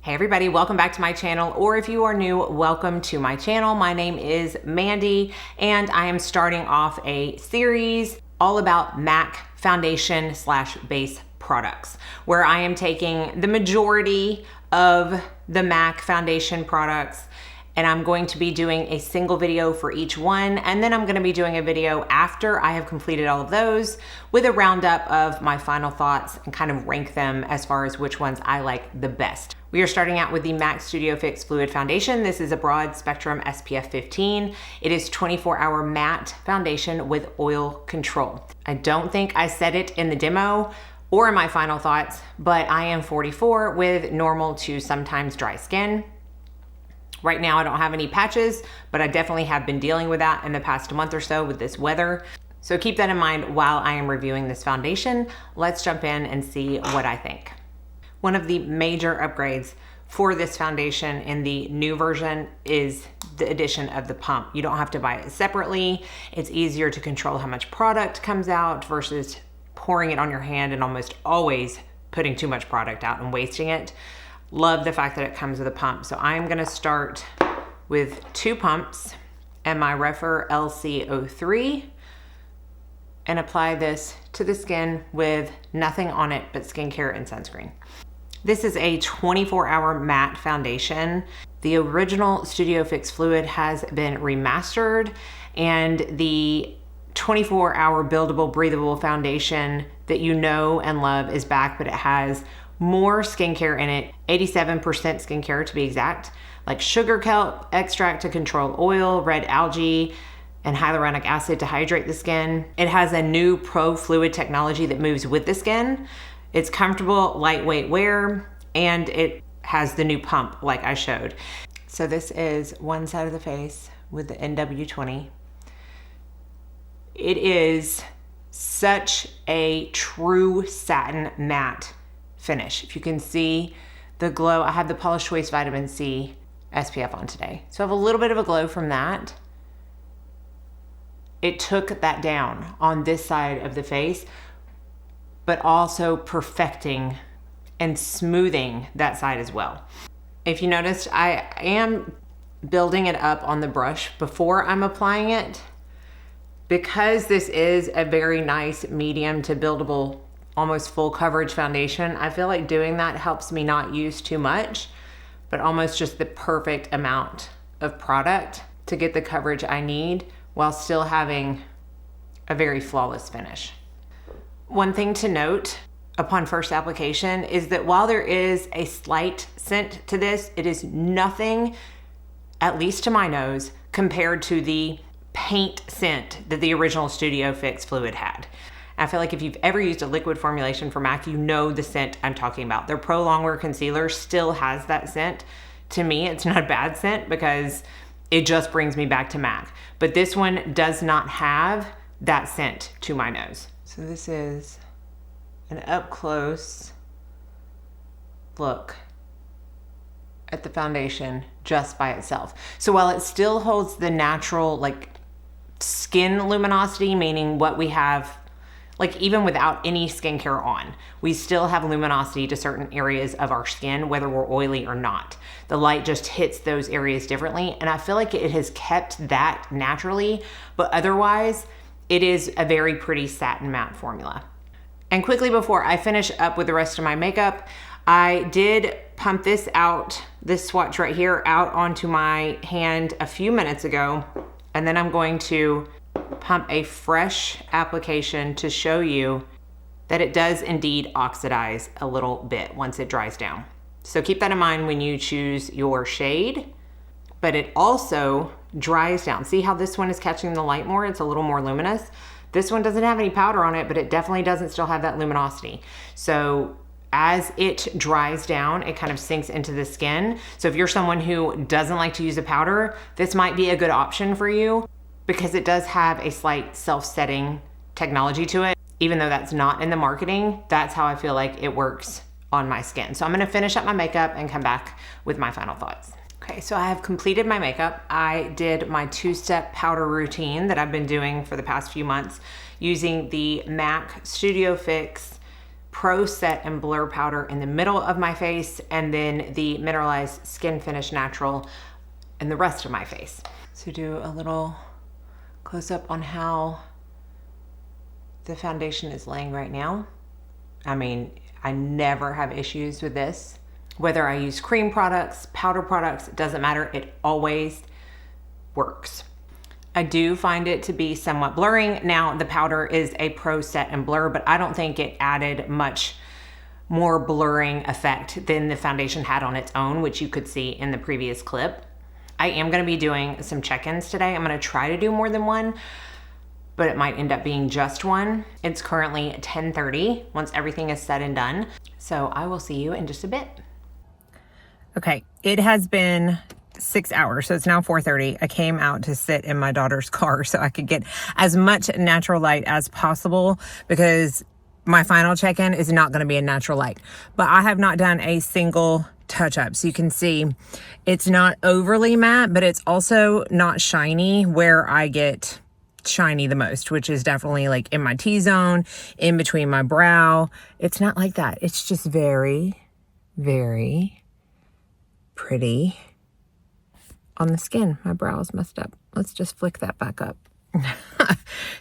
Hey everybody, welcome back to my channel, or if you are new, welcome to my channel. My name is Mandy, and I am starting off a series all about MAC foundation / base products, where I am taking the majority of the MAC foundation products and I'm going to be doing a single video for each one, and then I'm gonna be doing a video after I have completed all of those with a roundup of my final thoughts and kind of rank them as far as which ones I like the best. We are starting out with the MAC Studio Fix Fluid Foundation. This is a broad spectrum SPF 15. It is 24-hour matte foundation with oil control. I don't think I said it in the demo or in my final thoughts, but I am 44 with normal to sometimes dry skin. Right now I don't have any patches, but I definitely have been dealing with that in the past month or so with this weather. So keep that in mind while I am reviewing this foundation. Let's jump in and see what I think. One of the major upgrades for this foundation in the new version is the addition of the pump. You don't have to buy it separately. It's easier to control how much product comes out versus pouring it on your hand and almost always putting too much product out and wasting it. Love the fact that it comes with a pump. So I'm gonna start with 2 pumps and my Rephr LC03 and apply this to the skin with nothing on it but skincare and sunscreen. This is a 24-hour matte foundation. The original Studio Fix Fluid has been remastered, and the 24-hour buildable, breathable foundation that you know and love is back, but it has more skincare in it, 87% skincare to be exact, like sugar kelp extract to control oil, red algae, and hyaluronic acid to hydrate the skin. It has a new Pro Fluid technology that moves with the skin. It's comfortable, lightweight wear, and it has the new pump like I showed. So this is one side of the face with the NW20. It is such a true satin matte finish. If you can see the glow, I have the Polish Choice Vitamin C SPF on today. So I have a little bit of a glow from that. It took that down on this side of the face, but also perfecting and smoothing that side as well. If you noticed, I am building it up on the brush before I'm applying it, because this is a very nice medium to buildable, almost full coverage foundation. I feel like doing that helps me not use too much, but almost just the perfect amount of product to get the coverage I need while still having a very flawless finish. One thing to note upon first application is that while there is a slight scent to this, it is nothing, at least to my nose, compared to the paint scent that the original Studio Fix Fluid had. I feel like if you've ever used a liquid formulation for MAC, you know the scent I'm talking about. Their Pro Longwear Concealer still has that scent. To me, it's not a bad scent because it just brings me back to MAC. But this one does not have that scent to my nose. So this is an up close look at the foundation just by itself. So while it still holds the natural like skin luminosity, meaning what we have, like even without any skincare on, we still have luminosity to certain areas of our skin, whether we're oily or not. The light just hits those areas differently, and I feel like it has kept that naturally, but otherwise, it is a very pretty satin matte formula. And quickly before I finish up with the rest of my makeup, I did pump this out, this swatch right here, out onto my hand a few minutes ago, and then I'm going to pump a fresh application to show you that it does indeed oxidize a little bit once it dries down. So keep that in mind when you choose your shade, but it also dries down. See how this one is catching the light more? It's a little more luminous. This one doesn't have any powder on it, but it definitely doesn't still have that luminosity. So as it dries down, it kind of sinks into the skin. So if you're someone who doesn't like to use a powder, this might be a good option for you, because it does have a slight self-setting technology to it. Even though that's not in the marketing, that's how I feel like it works on my skin. So I'm gonna finish up my makeup and come back with my final thoughts. Okay, so I have completed my makeup. I did my 2-step powder routine that I've been doing for the past few months using the MAC Studio Fix Pro Set and Blur Powder in the middle of my face, and then the Mineralized Skin Finish Natural in the rest of my face. So do a little close up on how the foundation is laying right now. I mean, I never have issues with this. Whether I use cream products, powder products, it doesn't matter. It always works. I do find it to be somewhat blurring. Now, the powder is a Pro Set and Blur, but I don't think it added much more blurring effect than the foundation had on its own, which you could see in the previous clip. I am gonna be doing some check-ins today. I'm gonna try to do more than one, but it might end up being just one. It's currently 10:30 once everything is said and done. So I will see you in just a bit. Okay, it has been 6 hours, so it's now 4:30. I came out to sit in my daughter's car so I could get as much natural light as possible, because my final check-in is not gonna be in natural light. But I have not done a single touch-up. So you can see it's not overly matte, but it's also not shiny where I get shiny the most, which is definitely like in my T-zone, in between my brow. It's not like that. It's just very, very pretty on the skin. My brow is messed up. Let's just flick that back up.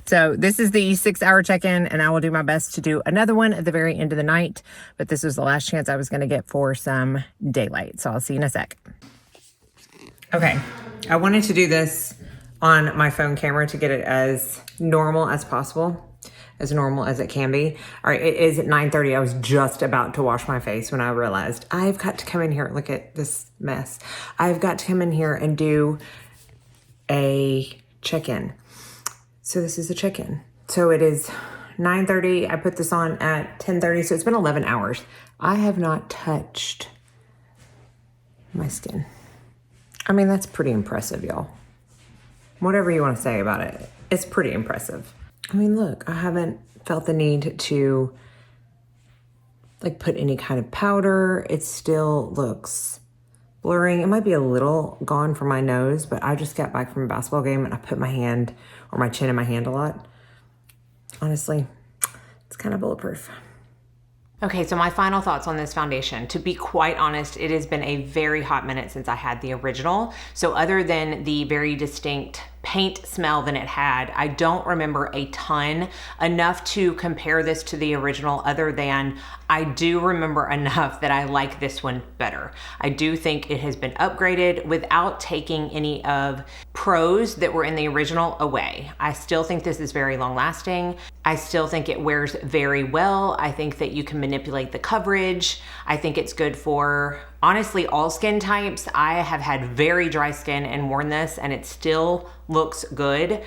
So this is the 6-hour check-in, and I will do my best to do another one at the very end of the night, but this was the last chance I was going to get for some daylight. So I'll see you in a sec. Okay, I wanted to do this on my phone camera to get it as normal as possible, as normal as it can be. All right, it is at 9:30. I was just about to wash my face when I realized I've got to come in here. Look at this mess. I've got to come in here and do a check-in. So this is a check-in. So it is 9:30. I put this on at 10:30. So it's been 11 hours. I have not touched my skin. I mean, that's pretty impressive, y'all. Whatever you want to say about it, it's pretty impressive. I mean, look, I haven't felt the need to like put any kind of powder. It still looks blurring. It might be a little gone from my nose, but I just got back from a basketball game and I put my hand or my chin in my hand a lot. Honestly, it's kind of bulletproof. Okay, so my final thoughts on this foundation. To be quite honest, it has been a very hot minute since I had the original. So other than the very distinct paint smell that it had, I don't remember a ton, enough to compare this to the original, other than I do remember enough that I like this one better. I do think it has been upgraded without taking any of pros that were in the original away. I still think this is very long lasting. I still think it wears very well. I think that you can manipulate the coverage. I think it's good for honestly all skin types. I have had very dry skin and worn this and it still looks good.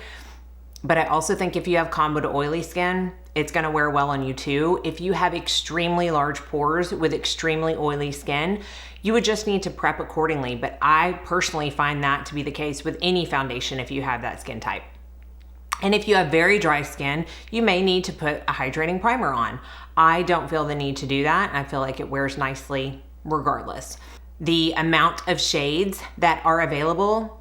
But I also think if you have combo to oily skin, it's gonna wear well on you too. If you have extremely large pores with extremely oily skin, you would just need to prep accordingly. But I personally find that to be the case with any foundation if you have that skin type. And if you have very dry skin, you may need to put a hydrating primer on. I don't feel the need to do that. I feel like it wears nicely regardless. The amount of shades that are available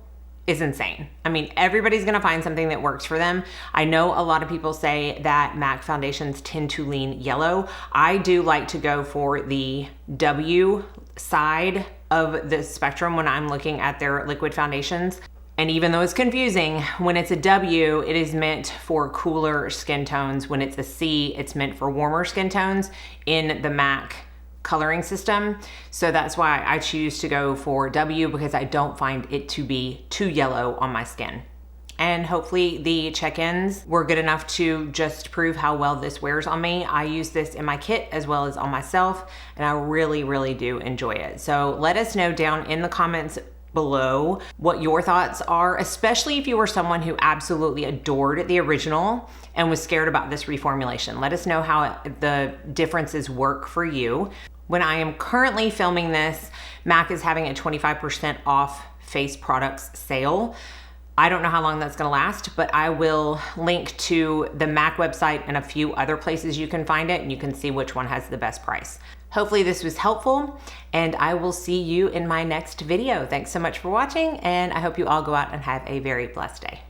is insane. I mean, everybody's gonna find something that works for them. I know a lot of people say that MAC foundations tend to lean yellow. I do like to go for the W side of the spectrum when I'm looking at their liquid foundations. And even though it's confusing, when it's a W, it is meant for cooler skin tones. When it's a C, it's meant for warmer skin tones in the MAC coloring system. So that's why I choose to go for W, because I don't find it to be too yellow on my skin. And hopefully the check-ins were good enough to just prove how well this wears on me. I use this in my kit as well as on myself, and I really, really do enjoy it. So let us know down in the comments below what your thoughts are, especially if you were someone who absolutely adored the original and was scared about this reformulation. Let us know how the differences work for you. When I am currently filming this, MAC is having a 25% off face products sale. I don't know how long that's gonna last, but I will link to the MAC website and a few other places you can find it, and you can see which one has the best price. Hopefully this was helpful, and I will see you in my next video. Thanks so much for watching, and I hope you all go out and have a very blessed day.